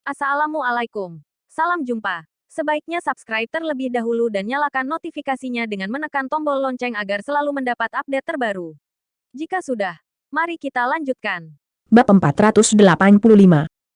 Assalamualaikum. Salam jumpa. Sebaiknya subscribe terlebih dahulu dan nyalakan notifikasinya dengan menekan tombol lonceng agar selalu mendapat update terbaru. Jika sudah, mari kita lanjutkan. Bab 485.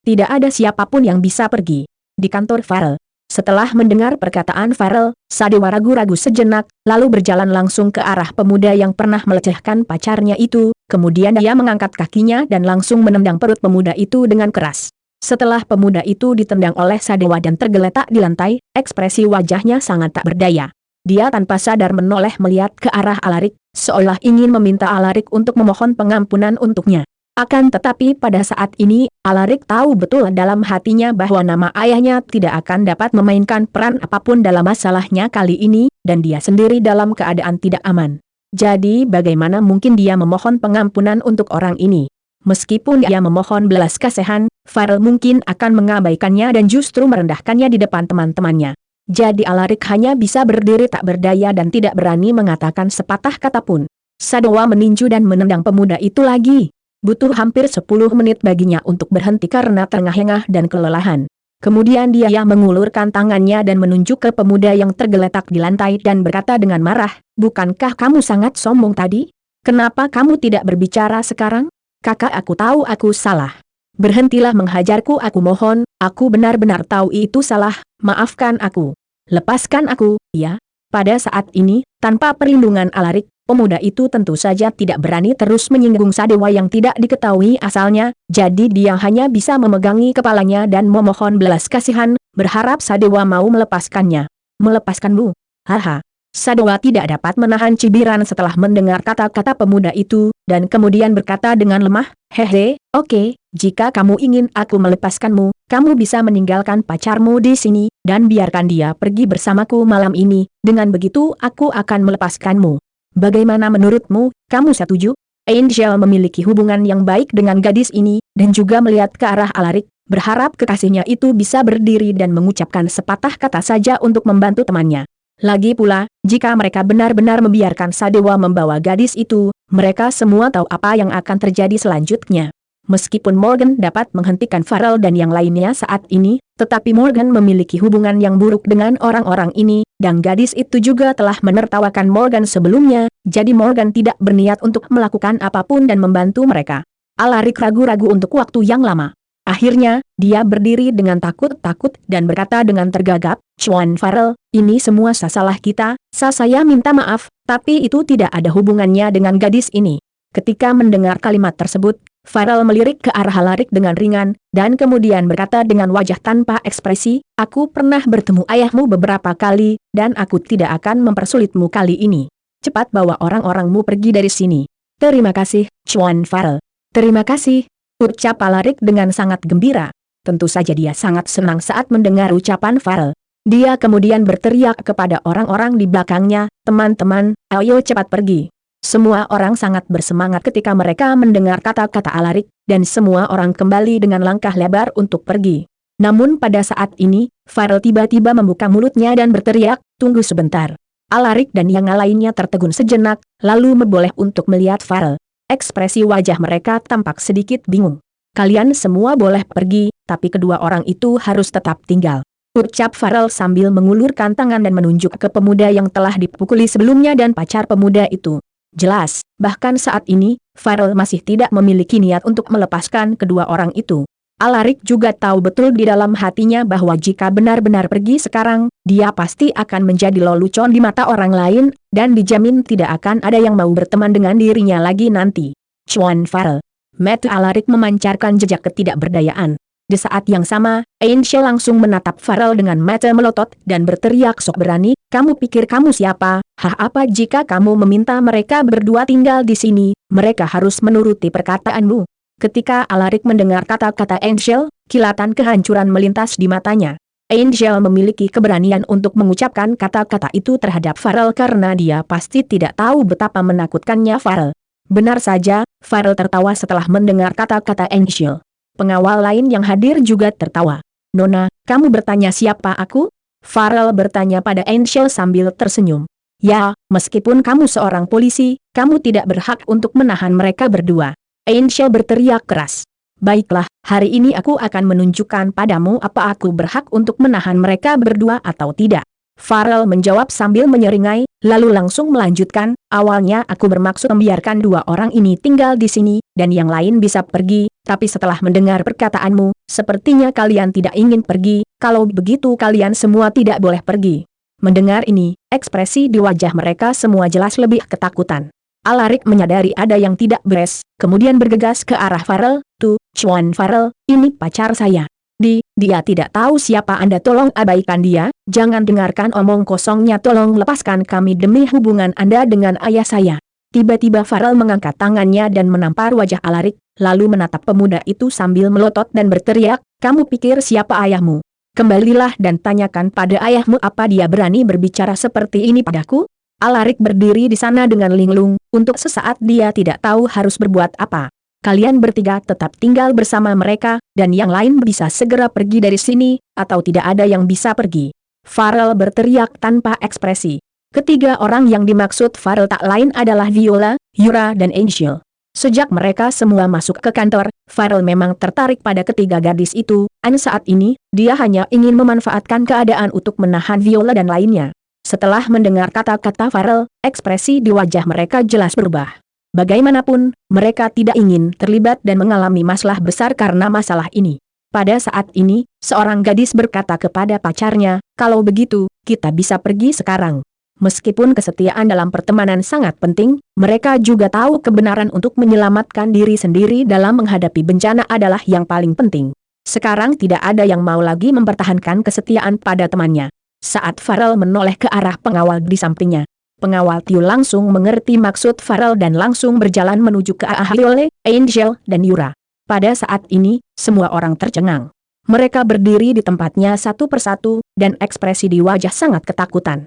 Tidak ada siapapun yang bisa pergi. Di kantor Farel. Setelah mendengar perkataan Farel, Sadewa ragu-ragu sejenak, lalu berjalan langsung ke arah pemuda yang pernah melecehkan pacarnya itu, kemudian dia mengangkat kakinya dan langsung menendang perut pemuda itu dengan keras. Setelah pemuda itu ditendang oleh Sadewa dan tergeletak di lantai, ekspresi wajahnya sangat tak berdaya. Dia tanpa sadar menoleh melihat ke arah Alarik, seolah ingin meminta Alarik untuk memohon pengampunan untuknya. Akan tetapi pada saat ini, Alarik tahu betul dalam hatinya bahwa nama ayahnya tidak akan dapat memainkan peran apapun dalam masalahnya kali ini, dan dia sendiri dalam keadaan tidak aman. Jadi bagaimana mungkin dia memohon pengampunan untuk orang ini? Meskipun dia memohon belas kasihan, Farel mungkin akan mengabaikannya dan justru merendahkannya di depan teman-temannya. Jadi Alarik hanya bisa berdiri tak berdaya dan tidak berani mengatakan sepatah kata pun. Sadewa meninju dan menendang pemuda itu lagi. Butuh hampir 10 menit baginya untuk berhenti karena terengah-engah dan kelelahan. Kemudian dia mengulurkan tangannya dan menunjuk ke pemuda yang tergeletak di lantai dan berkata dengan marah, "Bukankah kamu sangat sombong tadi? Kenapa kamu tidak berbicara sekarang? Kakak, aku tahu aku salah. Berhentilah menghajarku, aku mohon, aku benar-benar tahu itu salah, maafkan aku. Lepaskan aku, ya." Pada saat ini, tanpa perlindungan Alarik, pemuda itu tentu saja tidak berani terus menyinggung Sadewa yang tidak diketahui asalnya, jadi dia hanya bisa memegangi kepalanya dan memohon belas kasihan, berharap Sadewa mau melepaskannya. "Melepaskanmu? Haha." Sadewa tidak dapat menahan cibiran setelah mendengar kata-kata pemuda itu, dan kemudian berkata dengan lemah, "Hehe, oke, jika kamu ingin aku melepaskanmu, kamu bisa meninggalkan pacarmu di sini, dan biarkan dia pergi bersamaku malam ini, dengan begitu aku akan melepaskanmu. Bagaimana menurutmu, kamu setuju?" Angel memiliki hubungan yang baik dengan gadis ini, dan juga melihat ke arah Alarik, berharap kekasihnya itu bisa berdiri dan mengucapkan sepatah kata saja untuk membantu temannya. Lagi pula, jika mereka benar-benar membiarkan Sadewa membawa gadis itu, mereka semua tahu apa yang akan terjadi selanjutnya. Meskipun Morgan dapat menghentikan Farel dan yang lainnya saat ini, tetapi Morgan memiliki hubungan yang buruk dengan orang-orang ini, dan gadis itu juga telah menertawakan Morgan sebelumnya, jadi Morgan tidak berniat untuk melakukan apapun dan membantu mereka. Alarik ragu-ragu untuk waktu yang lama. Akhirnya, dia berdiri dengan takut-takut dan berkata dengan tergagap, "Chuan Farel, ini semua salah kita, saya minta maaf, tapi itu tidak ada hubungannya dengan gadis ini." Ketika mendengar kalimat tersebut, Farel melirik ke arah Alarik dengan ringan, dan kemudian berkata dengan wajah tanpa ekspresi, "Aku pernah bertemu ayahmu beberapa kali, dan aku tidak akan mempersulitmu kali ini. Cepat bawa orang-orangmu pergi dari sini." "Terima kasih, Chuan Farel." "Terima kasih," ucap Alarik dengan sangat gembira. Tentu saja dia sangat senang saat mendengar ucapan Farel. Dia kemudian berteriak kepada orang-orang di belakangnya, "Teman-teman, ayo cepat pergi." Semua orang sangat bersemangat ketika mereka mendengar kata-kata Alarik, dan semua orang kembali dengan langkah lebar untuk pergi. Namun pada saat ini, Farel tiba-tiba membuka mulutnya dan berteriak, "Tunggu sebentar." Alarik dan yang lainnya tertegun sejenak, lalu memboleh untuk melihat Farel. Ekspresi wajah mereka tampak sedikit bingung. "Kalian semua boleh pergi, tapi kedua orang itu harus tetap tinggal," ucap Farel sambil mengulurkan tangan dan menunjuk ke pemuda yang telah dipukuli sebelumnya dan pacar pemuda itu. Jelas, bahkan saat ini, Farel masih tidak memiliki niat untuk melepaskan kedua orang itu. Alarik juga tahu betul di dalam hatinya bahwa jika benar-benar pergi sekarang, dia pasti akan menjadi lelucon di mata orang lain, dan dijamin tidak akan ada yang mau berteman dengan dirinya lagi nanti. Chuan Farel. Mata Alarik memancarkan jejak ketidakberdayaan. Di saat yang sama, Angel langsung menatap Farel dengan mata melotot dan berteriak, "Sok berani, kamu pikir kamu siapa? Apa jika kamu meminta mereka berdua tinggal di sini, mereka harus menuruti perkataanmu." Ketika Alarik mendengar kata-kata Angel, kilatan kehancuran melintas di matanya. Angel memiliki keberanian untuk mengucapkan kata-kata itu terhadap Farel karena dia pasti tidak tahu betapa menakutkannya Farel. Benar saja, Farel tertawa setelah mendengar kata-kata Angel. Pengawal lain yang hadir juga tertawa. "Nona, kamu bertanya siapa aku?" Farel bertanya pada Angel sambil tersenyum. "Ya, meskipun kamu seorang polisi, kamu tidak berhak untuk menahan mereka berdua." Angel berteriak keras. Baiklah, hari ini aku akan menunjukkan padamu apa aku berhak untuk menahan mereka berdua atau tidak. Farel menjawab sambil menyeringai, lalu langsung melanjutkan, awalnya aku bermaksud membiarkan dua orang ini tinggal di sini, dan yang lain bisa pergi, tapi setelah mendengar perkataanmu, sepertinya kalian tidak ingin pergi, kalau begitu kalian semua tidak boleh pergi. Mendengar ini, ekspresi di wajah mereka semua jelas lebih ketakutan. Alarik menyadari ada yang tidak beres, kemudian bergegas ke arah Farel, "Tuh, Chuan Farel, ini pacar saya. Dia tidak tahu siapa Anda, tolong abaikan dia, jangan dengarkan omong kosongnya, tolong lepaskan kami demi hubungan Anda dengan ayah saya." Tiba-tiba Farel mengangkat tangannya dan menampar wajah Alarik, lalu menatap pemuda itu sambil melotot dan berteriak, "Kamu pikir siapa ayahmu? Kembalilah dan tanyakan pada ayahmu apa dia berani berbicara seperti ini padaku?" Alarik berdiri di sana dengan linglung, untuk sesaat dia tidak tahu harus berbuat apa. "Kalian bertiga tetap tinggal bersama mereka, dan yang lain bisa segera pergi dari sini, atau tidak ada yang bisa pergi." Farel berteriak tanpa ekspresi. Ketiga orang yang dimaksud Farel tak lain adalah Viola, Yura dan Angel. Sejak mereka semua masuk ke kantor, Farel memang tertarik pada ketiga gadis itu, dan saat ini, dia hanya ingin memanfaatkan keadaan untuk menahan Viola dan lainnya. Setelah mendengar kata-kata Farel, ekspresi di wajah mereka jelas berubah. Bagaimanapun, mereka tidak ingin terlibat dan mengalami masalah besar karena masalah ini. Pada saat ini, seorang gadis berkata kepada pacarnya, "Kalau begitu, kita bisa pergi sekarang." Meskipun kesetiaan dalam pertemanan sangat penting, mereka juga tahu kebenaran untuk menyelamatkan diri sendiri dalam menghadapi bencana adalah yang paling penting. Sekarang tidak ada yang mau lagi mempertahankan kesetiaan pada temannya. Saat Farel menoleh ke arah pengawal di sampingnya, pengawal Tiu langsung mengerti maksud Farel dan langsung berjalan menuju ke arah Viola, Angel, dan Yura. Pada saat ini, semua orang tercengang. Mereka berdiri di tempatnya satu persatu, dan ekspresi di wajah sangat ketakutan.